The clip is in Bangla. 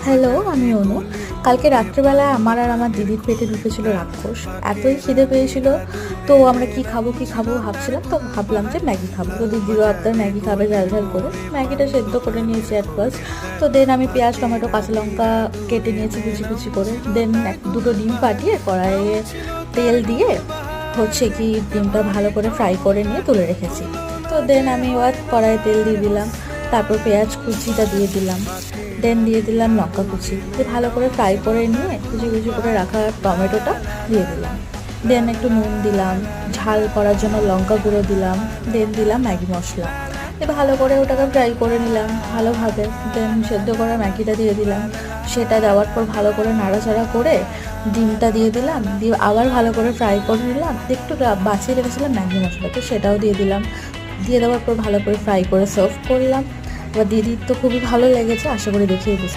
হ্যালো, আমি অনু। কালকে রাত্রেবেলায় আমার আর আমার দিদির পেটে ঢুকেছিল রাক্ষস। এতই খিদে পেয়েছিল, তো আমরা কি খাবো ভাবছিলাম, তো ভাবলাম যে ম্যাগি খাবো। তো দিদিরও আপনার ম্যাগি খাবে ঝাল ঝাল করে। ম্যাগিটা সেদ্ধ করে নিয়েছি অ্যাট ফার্স্ট। তো দেন আমি পেঁয়াজ টমেটো কাঁচা লঙ্কা কেটে নিয়েছি কুচি কুচি করে। দেন দুটো ডিম ফাটিয়ে কড়াইয়ে তেল দিয়ে হচ্ছে কি ডিমটা ভালো করে ফ্রাই করে নিয়ে তুলে রেখেছি। তো দেন আমি ওর কড়াইয়ে তেল দিয়ে দিলাম, তারপর পেঁয়াজ কুচিটা দিয়ে দিলাম, দেন দিয়ে দিলাম লঙ্কা কুচি দিয়ে ভালো করে ফ্রাই করে নিয়ে কুচি কুচি করে রাখা টমেটোটা দিয়ে দিলাম। দেন একটু নুন দিলাম, ঝাল করার জন্য লঙ্কা গুঁড়ো দিলাম, দেন দিলাম ম্যাগি মশলা দিয়ে ভালো করে ওটাকে ফ্রাই করে নিলাম ভালোভাবে। দেন সেদ্ধ করা ম্যাগিটা দিয়ে দিলাম, সেটা দেওয়ার পর ভালো করে নাড়াচাড়া করে ডিমটা দিয়ে দিলাম, দিয়ে আবার ভালো করে ফ্রাই করে নিলাম। একটু বাছিয়ে রেখেছিলাম ম্যাগি মশলা, তো সেটাও দিয়ে দিলাম। দিয়ে দেওয়ার পর ভালো করে ফ্রাই করে সার্ভ করলাম। এবার দিদির তো খুবই ভালো লেগেছে, আশা করি দেখেই বুঝতে